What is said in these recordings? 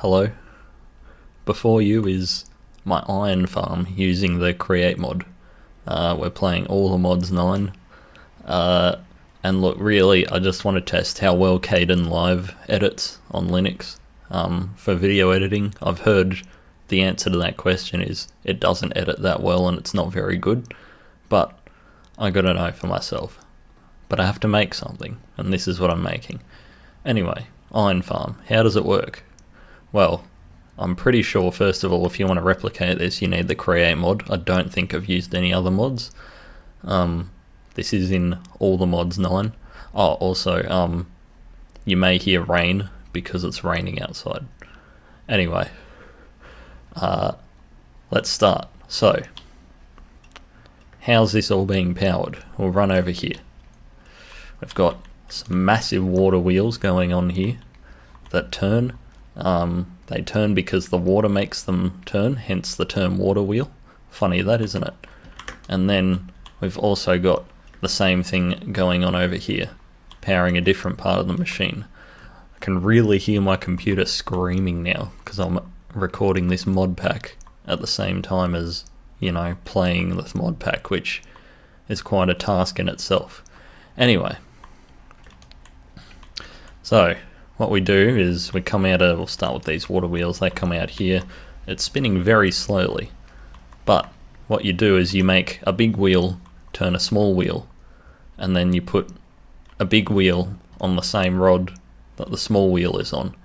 Hello. Before you is my iron farm using the create mod. We're playing all the mods 9. And look, really, I just want to test how well KdenLive edits on Linux. For video editing, I've heard the answer to that question is it doesn't edit that well and it's not very good. But I gotta know for myself. But I have to make something, and this is what I'm making. Anyway, iron farm. How does it work? Well, I'm pretty sure, first of all, if you want to replicate this, you need the create mod. I don't think I've used any other mods. This is in all the mods 9. Oh, also, you may hear rain because it's raining outside. Anyway, let's start. So, how's this all being powered? We'll run over here. We've got some massive water wheels going on here that turn. They turn because the water makes them turn, hence the term water wheel. Funny that, isn't it? And then we've also got the same thing going on over here, powering a different part of the machine. I can really hear my computer screaming now because I'm recording this mod pack at the same time as, you know, playing this mod pack, which is quite a task in itself. Anyway, so what we do is we come out of, we'll start with these water wheels, they come out here. It's spinning very slowly, but what you do is you make a big wheel turn a small wheel, and then you put a big wheel on the same rod that the small wheel is on,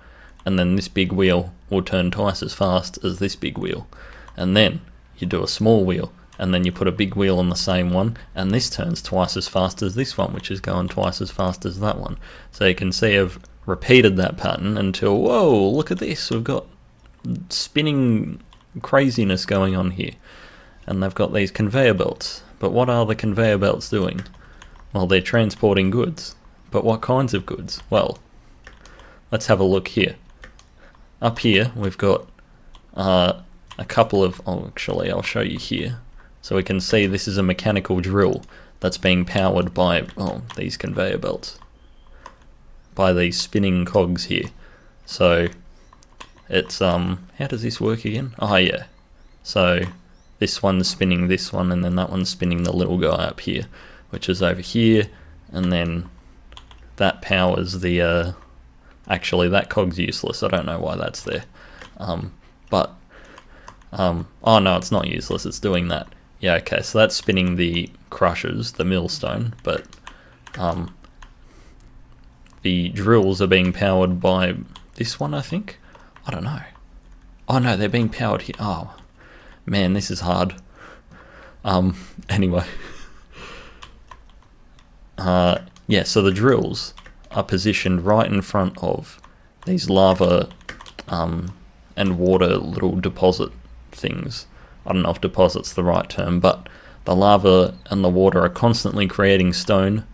and then this big wheel will turn twice as fast as this big wheel. And then you do a small wheel, and then you put a big wheel on the same one, and this turns twice as fast as this one, which is going twice as fast as that one. So you can see I've repeated that pattern until, whoa, look at this, we've got spinning craziness going on here. And they've got these conveyor belts. But what are the conveyor belts doing? Well, they're transporting goods. But what kinds of goods? Well, let's have a look here. Up here we've got a couple of, actually I'll show you here. So we can see this is a mechanical drill that's being powered by these conveyor belts, by these spinning cogs here. So it's how does this work again? Oh yeah, so this one's spinning this one, and then that one's spinning the little guy up here, which is over here, and then that powers the actually that cog's useless, I don't know why that's there. Oh no, it's not useless, it's doing that. Yeah, okay, so that's spinning the crushers, the millstone, but the drills are being powered by this one, I think? I don't know. Oh no, they're being powered here. Oh, man, this is hard. Anyway. Yeah, so the drills are positioned right in front of these lava and water little deposit things. I don't know if deposit's the right term, but the lava and the water are constantly creating stone,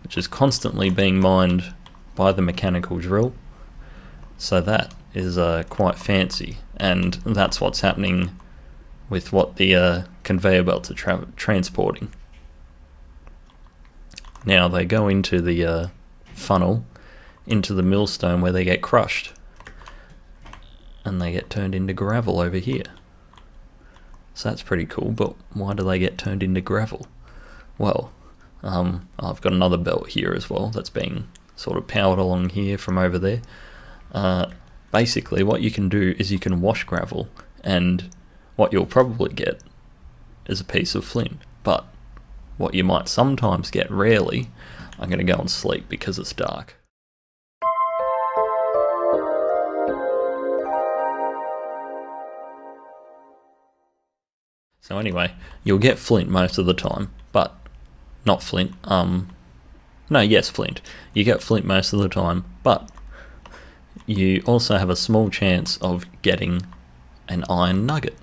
which is constantly being mined by the mechanical drill. So that is quite fancy, and that's what's happening with what the conveyor belts are transporting. Now they go into the funnel, into the millstone where they get crushed, and they get turned into gravel over here. So that's pretty cool, but why do they get turned into gravel? Well, I've got another belt here as well that's being sort of powered along here from over there. Basically what you can do is you can wash gravel, and what you'll probably get is a piece of flint. But what you might sometimes get, rarely, I'm going to go and sleep because it's dark. So anyway, you'll get flint most of the time, but not flint, flint. You get flint most of the time, but you also have a small chance of getting an iron nugget,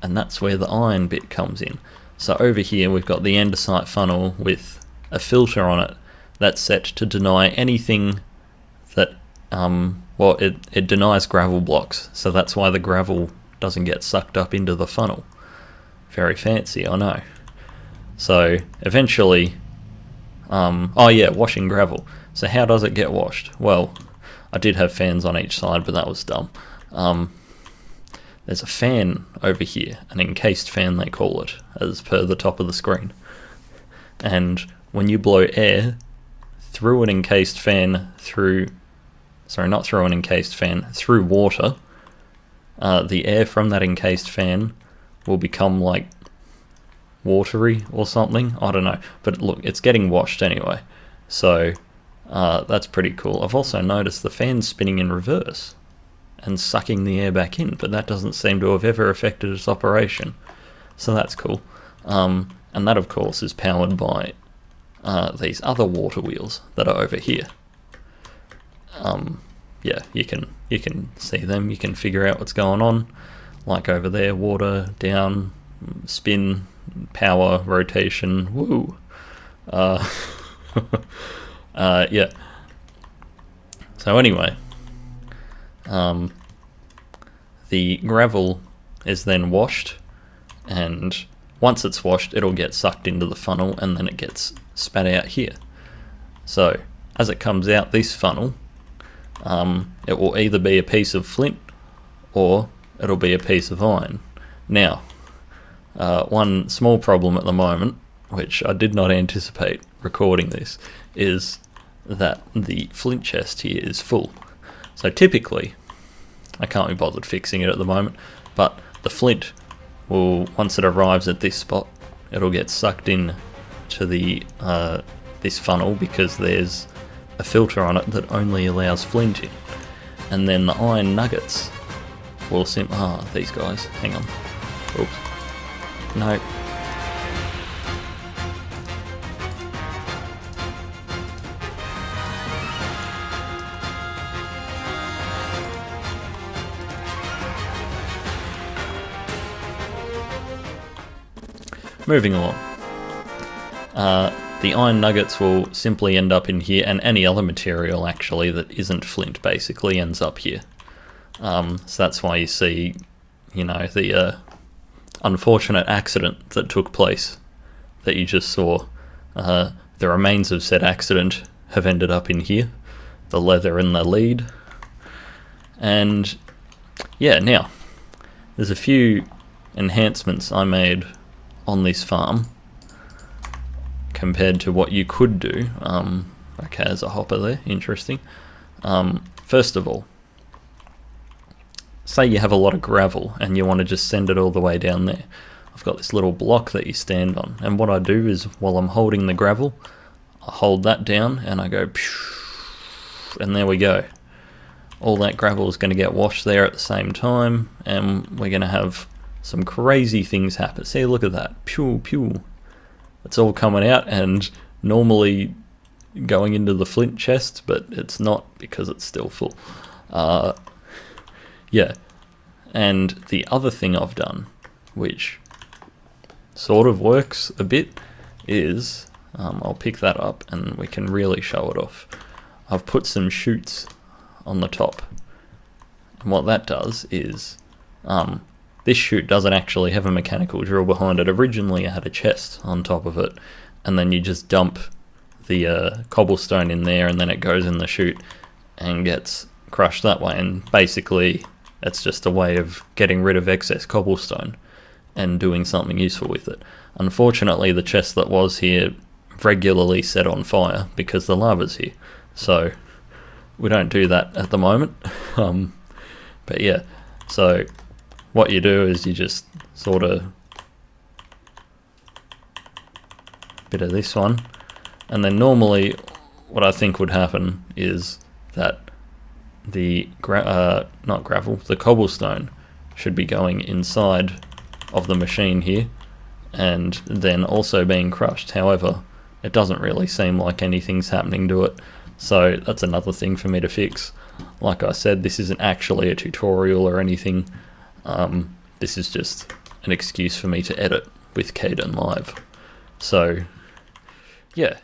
and that's where the iron bit comes in. So over here we've got the andesite funnel with a filter on it that's set to deny anything that, it denies gravel blocks, so that's why the gravel doesn't get sucked up into the funnel. Very fancy, I know. So eventually, washing gravel. So how does it get washed? Well, I did have fans on each side, but that was dumb. there's a fan over here, an encased fan they call it, as per the top of the screen. And when you blow air through an encased fan through water, the air from that encased fan will become like watery or something. I don't know. But look, it's getting washed anyway. So that's pretty cool. I've also noticed the fan's spinning in reverse and sucking the air back in, but that doesn't seem to have ever affected its operation. So that's cool. And that, of course, is powered by these other water wheels that are over here. Yeah, you can see them. You can figure out what's going on. Like over there, water, down, spin, power, rotation. Woo! Yeah. So anyway, the gravel is then washed, and once it's washed, it'll get sucked into the funnel, and then it gets spat out here. So as it comes out this funnel, it will either be a piece of flint or it'll be a piece of iron. Now, one small problem at the moment, which I did not anticipate recording this, is that the flint chest here is full. So typically, I can't be bothered fixing it at the moment, but the flint will, once it arrives at this spot, it'll get sucked in to the this funnel, because there's a filter on it that only allows flint in. And then the iron nuggets will these guys, hang on. Oops. No. Moving along. The iron nuggets will simply end up in here, and any other material actually that isn't flint basically ends up here. So that's why you see, the unfortunate accident that took place that you just saw. The remains of said accident have ended up in here, the leather and the lead. And yeah, now there's a few enhancements I made on this farm compared to what you could do. Okay, there's a hopper there, interesting. First of all, say you have a lot of gravel and you want to just send it all the way down there. I've got this little block that you stand on, and what I do is, while I'm holding the gravel, I hold that down and I go, and there we go. All that gravel is going to get washed there at the same time, and we're going to have some crazy things happen. See, look at that. Pew, pew. It's all coming out and normally going into the flint chest, but it's not because it's still full. Yeah. And the other thing I've done, which sort of works a bit, is, I'll pick that up and we can really show it off. I've put some chutes on the top. And what that does is, this chute doesn't actually have a mechanical drill behind it. Originally it had a chest on top of it, and then you just dump the cobblestone in there, and then it goes in the chute and gets crushed that way. And basically it's just a way of getting rid of excess cobblestone and doing something useful with it. Unfortunately, the chest that was here regularly set on fire because the lava's here, so we don't do that at the moment. But yeah, so what you do is you just sort of bit of this one, and then normally what I think would happen is that the the cobblestone should be going inside of the machine here and then also being crushed. However, it doesn't really seem like anything's happening to it, so that's another thing for me to fix. Like I said, this isn't actually a tutorial or anything. This is just an excuse for me to edit with KdenLive. So yeah.